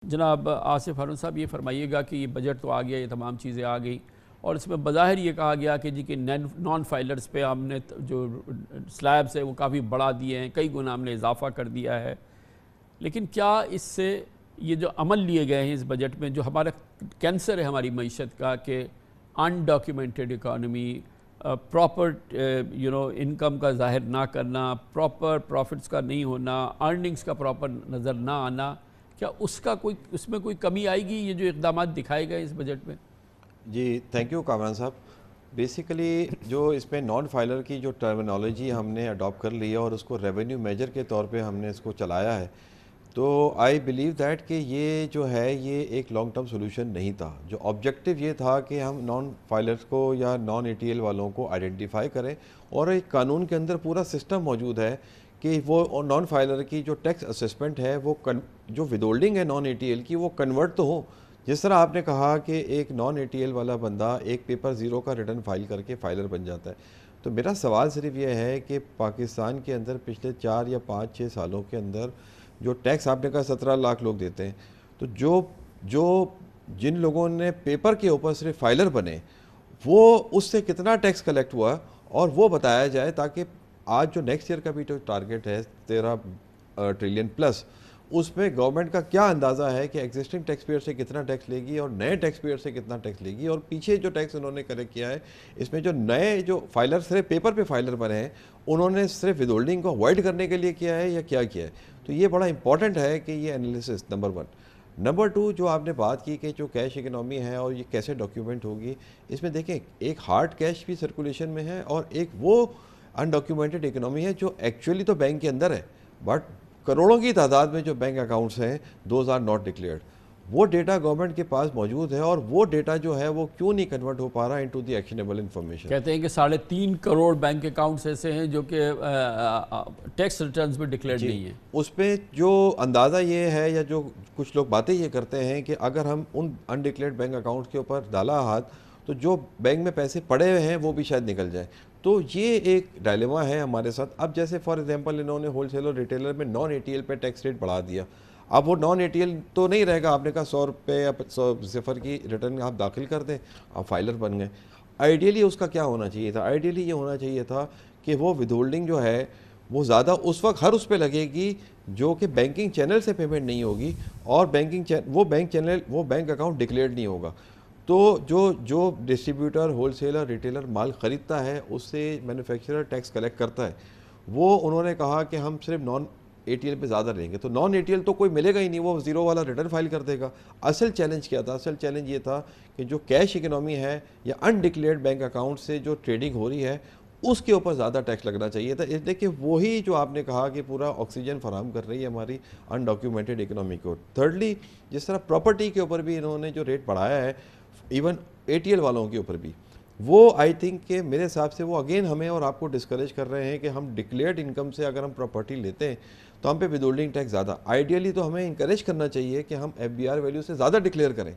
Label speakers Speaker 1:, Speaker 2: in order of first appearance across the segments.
Speaker 1: جناب آصف ہارون صاحب، یہ فرمائیے گا کہ یہ بجٹ تو آ گیا، یہ تمام چیزیں آ گئی اور اس میں بظاہر یہ کہا گیا کہ جی کہ نان فائلرز پہ ہم نے جو سلیبس ہے وہ کافی بڑھا دیے ہیں، کئی گنا ہم نے اضافہ کر دیا ہے. لیکن کیا اس سے یہ جو عمل لیے گئے ہیں اس بجٹ میں، جو ہمارا کینسر ہے ہماری معیشت کا کہ ان ڈاکیومنٹڈ اکانومی، پراپر انکم کا ظاہر نہ کرنا، پراپر پروفٹس کا نہیں ہونا، ارننگز کا پراپر نظر نہ آنا، کیا اس میں کوئی کمی آئے گی یہ جو اقدامات دکھائے گئے اس بجٹ میں؟
Speaker 2: جی تھینک یو کامران صاحب. بیسیکلی جو اس میں نان فائلر کی جو ٹرمینالوجی ہم نے اڈاپٹ کر لی ہے اور اس کو ریونیو میجر کے طور پہ ہم نے اس کو چلایا ہے، تو آئی بلیو دیٹ کہ یہ جو ہے یہ ایک لانگ ٹرم سولوشن نہیں تھا. جو آبجیکٹیو یہ تھا کہ ہم نان فائلرز کو یا نان اے ٹی ایل والوں کو آئیڈینٹیفائی کریں، اور ایک قانون کے اندر پورا سسٹم موجود ہے کہ وہ نان فائلر کی جو ٹیکس اسسمنٹ ہے وہ جو ود ہولڈنگ ہے نان اے ٹی ایل کی وہ کنورٹ تو ہو. جس طرح آپ نے کہا کہ ایک نان اے ٹی ایل والا بندہ ایک پیپر زیرو کا ریٹرن فائل کر کے فائلر بن جاتا ہے، تو میرا سوال صرف یہ ہے کہ پاکستان کے اندر پچھلے 4 یا 5-6 سالوں کے اندر جو ٹیکس آپ نے کہا 17 لاکھ لوگ دیتے ہیں، تو جو جن لوگوں نے پیپر کے اوپر صرف فائلر بنے وہ اس سے کتنا ٹیکس کلیکٹ ہوا اور وہ بتایا جائے، تاکہ آج جو نیکسٹ ایئر کا بھی جو ٹارگیٹ ہے 13 ٹریلین پلس، اس میں گورنمنٹ کا کیا اندازہ ہے کہ ایگزسٹنگ ٹیکس پیئر سے کتنا ٹیکس لے گی اور نئے ٹیکس پیئر سے کتنا ٹیکس لے گی، اور پیچھے جو ٹیکس انہوں نے کلیکٹ کیا ہے اس میں جو نئے جو فائلر صرف پیپر پہ فائلر بنے ہیں انہوں نے صرف ود ہولڈنگ کو اوائڈ کرنے کے لیے کیا ہے یا کیا ہے. تو یہ بڑا امپورٹنٹ ہے کہ یہ انالیسس نمبر 1. نمبر 2 جو آپ نے بات کی کہ جو کیش اکنامی ہے اور یہ کیسے ڈاکیومنٹ ہوگی، اس میں دیکھیں ایک ہارڈ کیش بھی سرکولیشن میں ہے اور ایک وہ انڈاکیومنٹڈ اکنامی ہے جو ایکچولی تو بینک کے اندر ہے، بٹ کروڑوں کی تعداد میں جو بینک اکاؤنٹس ہیں دوز آر ناٹ ڈکلیئرڈ. وہ ڈیٹا گورنمنٹ کے پاس موجود ہے اور وہ ڈیٹا جو ہے وہ کیوں نہیں کنورٹ ہو پا رہا انٹو دی ایکشنیبل انفارمیشن.
Speaker 1: کہتے ہیں کہ 3.5 کروڑ بینک اکاؤنٹس ایسے ہیں جو کہ ٹیکس ریٹرنز میں ڈکلیئرڈ نہیں ہیں.
Speaker 2: اس پہ جو اندازہ یہ ہے یا جو کچھ لوگ باتیں یہ کرتے ہیں کہ اگر ہم ان انڈکلیئرڈ بینک اکاؤنٹس کے اوپر ڈالا ہاتھ تو جو بینک میں پیسے پڑے ہوئے ہیں وہ بھی شاید نکل جائیں. تو یہ ایک ڈائلیما ہے ہمارے ساتھ. اب جیسے فار ایگزامپل انہوں نے ہول سیل اور ریٹیلر میں نان اے ٹی ایل پہ ٹیکس ریٹ بڑھا دیا. اب وہ نان اے ٹی ایل تو نہیں رہے گا، آپ نے کہا 100 روپے یا 100 کی ریٹرن آپ داخل کر دیں، آپ فائلر بن گئے. آئیڈیلی اس کا کیا ہونا چاہیے تھا؟ آئیڈیلی یہ ہونا چاہیے تھا کہ وہ ود ہولڈنگ جو ہے وہ زیادہ اس وقت ہر اس پہ لگے گی جو کہ بینکنگ چینل سے پیمنٹ نہیں ہوگی اور وہ بینک اکاؤنٹ ڈکلیئرڈ نہیں ہوگا. تو جو ڈسٹریبیوٹر ہول سیلر ریٹیلر مال خریدتا ہے اس سے مینوفیکچرر ٹیکس کلیکٹ کرتا ہے، وہ انہوں نے کہا کہ ہم صرف نان اے ٹی ایل پہ زیادہ رہیں گے، تو نان اے ٹی ایل تو کوئی ملے گا ہی نہیں، وہ زیرو والا ریٹرن فائل کر دے گا. اصل چیلنج کیا تھا؟ اصل چیلنج یہ تھا کہ جو کیش اکنامی ہے یا انڈکلیئرڈ بینک اکاؤنٹ سے جو ٹریڈنگ ہو رہی ہے اس کے اوپر زیادہ ٹیکس لگنا چاہیے تھا. اس لیے کہ وہی جو آپ نے کہا کہ پورا آکسیجن فراہم کر رہی ہے ہماری انڈاکیومنٹڈ اکنامی کو. تھرڈلی جس طرح پراپرٹی کے اوپر بھی انہوں نے جو ریٹ بڑھایا ہے، ایون اے ٹی ایل والوں کے اوپر بھی، وہ آئی تھنک کہ میرے حساب سے وہ اگین ہمیں اور آپ کو ڈسکریج کر رہے ہیں کہ ہم ڈکلیئرڈ انکم سے اگر ہم پراپرٹی لیتے ہیں تو ہم پہ ود ہولڈنگ ٹیکس زیادہ. آئیڈیلی تو ہمیں انکریج کرنا چاہیے کہ ہم ایف بی آر ویلیو سے زیادہ ڈکلیئر کریں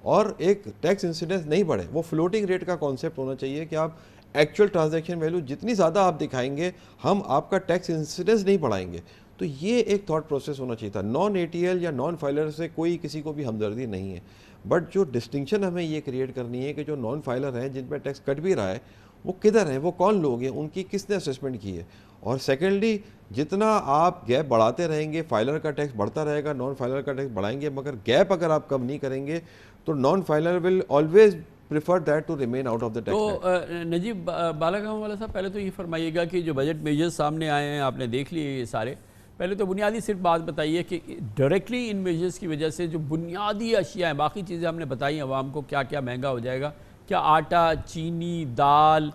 Speaker 2: اور ایک ٹیکس انسیڈنس نہیں بڑھے. وہ فلوٹنگ ریٹ کا کانسیپٹ ہونا چاہیے کہ آپ ایکچوئل ٹرانزیکشن ویلیو جتنی زیادہ آپ دکھائیں گے ہم آپ کا ٹیکس انسیڈنس نہیں بڑھائیں گے. تو یہ ایک تھاٹ پروسیس ہونا چاہیے تھا. نان اے ٹی ایل یا نان فائلر سے کوئی کسی کو بھی ہمدردی نہیں ہے، بٹ جو ڈسٹنکشن ہمیں یہ کریٹ کرنی ہے کہ جو نان فائلر ہیں جن پہ ٹیکس کٹ بھی رہا ہے وہ کدھر ہیں، وہ کون لوگ ہیں، ان کی کس نے اسسمنٹ کی ہے. اور سیکنڈلی جتنا آپ گیپ بڑھاتے رہیں گے فائلر کا ٹیکس بڑھتا رہے گا، نان فائلر کا ٹیکس بڑھائیں گے، مگر گیپ اگر آپ کم نہیں کریں گے تو non filer will always prefer that to remain out of the tax.
Speaker 1: تو نجیب بالاگام والا صاحب، پہلے تو یہ فرمائیے گا کہ جو بجٹ میجرز سامنے آئے ہیں آپ نے دیکھ لیے یہ سارے، پہلے تو بنیادی صرف بات بتائیے کہ ڈائریکٹلی ان میجرز کی وجہ سے جو بنیادی اشیاء ہیں، باقی چیزیں ہم نے بتائی عوام کو کیا کیا مہنگا ہو جائے گا، کیا آٹا، چینی، دال،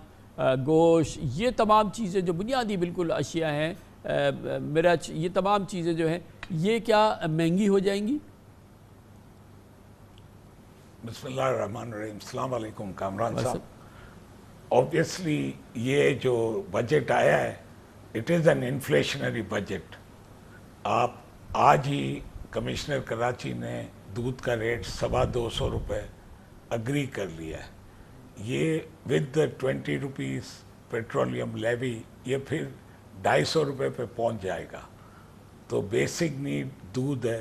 Speaker 1: گوشت، یہ تمام چیزیں جو بنیادی بالکل اشیاء ہیں، مرچ، یہ تمام چیزیں جو ہیں یہ کیا مہنگی ہو جائیں گی؟
Speaker 3: بسم اللہ الرحمن الرحیم. السلام علیکم کامران صاحب. اوبیسلی یہ جو بجٹ آیا ہے it is an inflationary budget. آپ آج ہی کمشنر کراچی نے دودھ کا ریٹ 250 روپے اگری کر لیا ہے. یہ ود 20 روپیز پیٹرولیم لیوی یہ پھر 250 روپے پہ پہنچ جائے گا. تو بیسک نیڈ دودھ ہے.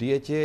Speaker 2: DHA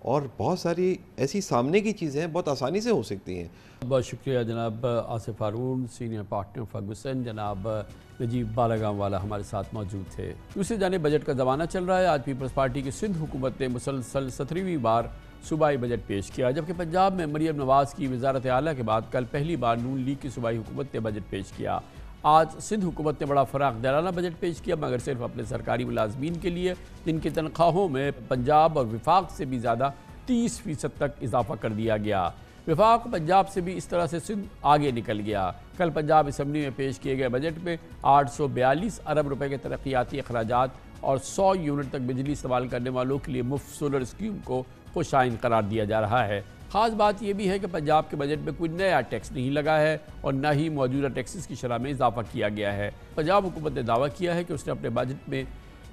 Speaker 2: اور بہت ساری ایسی سامنے کی چیزیں ہیں بہت آسانی سے ہو سکتی ہیں.
Speaker 1: بہت شکریہ جناب Asif Haroon, senior partner Ferguson. جناب نجیب بالاگام والا ہمارے ساتھ موجود تھے. دوسری جانب بجٹ کا زمانہ چل رہا ہے. آج پیپلز پارٹی کی سندھ حکومت نے مسلسل 17ویں بار صوبائی بجٹ پیش کیا، جبکہ پنجاب میں مریم نواز کی وزارت اعلیٰ کے بعد کل پہلی بار نون لیگ کی صوبائی حکومت نے بجٹ پیش کیا. آج سندھ حکومت نے بڑا فراخ دلانہ بجٹ پیش کیا، مگر صرف اپنے سرکاری ملازمین کے لیے، جن کی تنخواہوں میں پنجاب اور وفاق سے بھی زیادہ 30% تک اضافہ کر دیا گیا. وفاق پنجاب سے بھی اس طرح سے سندھ آگے نکل گیا. کل پنجاب اسمبلی میں پیش کیے گئے بجٹ میں 842 ارب روپے کے ترقیاتی اخراجات اور 100 یونٹ تک بجلی استعمال کرنے والوں کے لیے مفت سولر اسکیم کو خوش آئند قرار دیا جا رہا ہے. خاص بات یہ بھی ہے کہ پنجاب کے بجٹ میں کوئی نیا ٹیکس نہیں لگا ہے اور نہ ہی موجودہ ٹیکسز کی شرح میں اضافہ کیا گیا ہے. پنجاب حکومت نے دعویٰ کیا ہے کہ اس نے اپنے بجٹ میں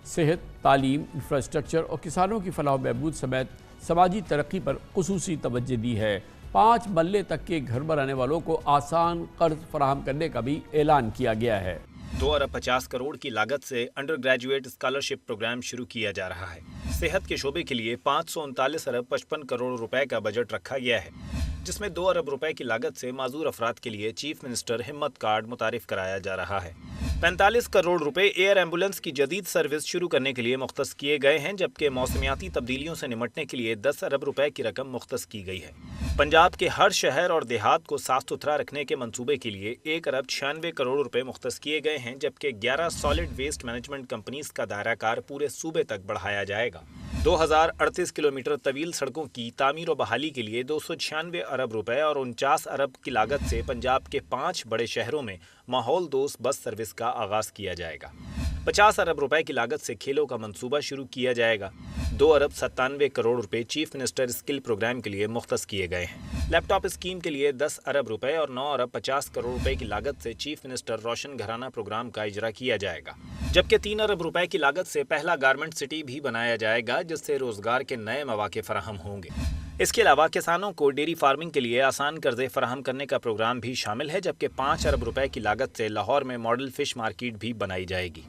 Speaker 1: صحت، تعلیم، انفراسٹرکچر اور کسانوں کی فلاح و بہبود سمیت سماجی ترقی پر خصوصی توجہ دی ہے. 5 مرلے تک کے گھر بنانے والوں کو آسان قرض فراہم کرنے کا بھی اعلان کیا گیا ہے.
Speaker 4: 2 ارب 50 کروڑ کی لاگت سے انڈر گریجویٹ اسکالرشپ پروگرام شروع کیا جا رہا ہے. صحت کے شعبے کے لیے 539 ارب 55 کروڑ روپے کا بجٹ رکھا گیا ہے، جس میں 2 ارب روپے کی لاگت سے معذور افراد کے لیے چیف منسٹر ہمت کارڈ متعارف کرایا جا رہا ہے. 45 کروڑ روپے ایئر ایمبولنس کی جدید سروس شروع کرنے کے لیے مختص کیے گئے ہیں، جبکہ موسمیاتی تبدیلیوں سے نمٹنے کے لیے 10 ارب روپے کی رقم مختص کی گئی ہے. پنجاب کے ہر شہر اور دیہات کو صاف ستھرا رکھنے کے منصوبے کے لیے 1 ارب 96 کروڑ روپے مختص کیے گئے ہیں، جبکہ 11 سالڈ ویسٹ مینجمنٹ کمپنیز کا دائرہ کار پورے صوبے تک بڑھایا جائے گا. 2038 کلومیٹر طویل سڑکوں کی تعمیر و بحالی کے لیے 296 ارب روپے اور 49 ارب کی لاگت سے پنجاب کے 5 بڑے شہروں میں ماحول دوست بس سروس کا آغاز کیا جائے گا. 50 ارب روپے کی لاگت سے کھیلوں کا منصوبہ شروع کیا جائے گا. 2 ارب 97 کروڑ روپے چیف منسٹر اسکل پروگرام کے لیے مختص کیے گئے ہیں. لیپ ٹاپ اسکیم کے لیے 10 ارب روپے اور 9 ارب 50 کروڑ روپے کی لاگت سے چیف منسٹر روشن گھرانہ پروگرام کا اجرا کیا جائے گا، جبکہ 3 ارب روپے کی لاگت سے پہلا گارمنٹ سٹی بھی بنایا جائے گا، جس سے روزگار کے نئے مواقع فراہم ہوں گے. اس کے علاوہ کسانوں کو ڈیری فارمنگ کے لیے آسان قرضے فراہم کرنے کا پروگرام بھی شامل ہے، جبکہ 5 ارب روپے کی لاگت سے لاہور میں ماڈل فش مارکیٹ بھی بنائی جائے گی.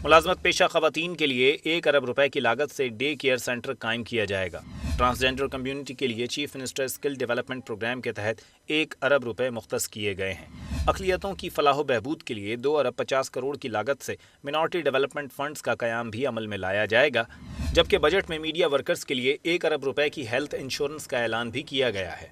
Speaker 4: ملازمت پیشہ خواتین کے لیے 1 ارب روپے کی لاگت سے ڈے کیئر سینٹر قائم کیا جائے گا. ٹرانسجینڈر کمیونٹی کے لیے chief minister skill development program کے تحت 1 ارب روپے مختص کیے گئے ہیں. اقلیتوں کی فلاح و بہبود کے لیے 2 ارب 50 کروڑ کی لاگت سے منارٹی ڈیولپمنٹ فنڈز کا قیام بھی عمل میں لایا جائے گا، جبکہ بجٹ میں میڈیا ورکرز کے لیے 1 ارب روپے کی ہیلتھ انشورنس کا اعلان بھی کیا گیا ہے.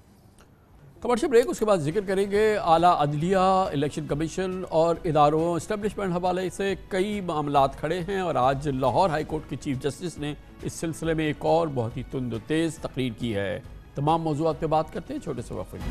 Speaker 1: کمرشل بریک، اس کے بعد ذکر کریں گے اعلیٰ عدلیہ، الیکشن کمیشن اور اداروں اسٹیبلشمنٹ حوالے سے کئی معاملات کھڑے ہیں، اور آج لاہور ہائی کورٹ کے چیف جسٹس نے اس سلسلے میں ایک اور بہت ہی تند و تیز تقریر کی ہے. تمام موضوعات پہ بات کرتے ہیں چھوٹے سے وقفے.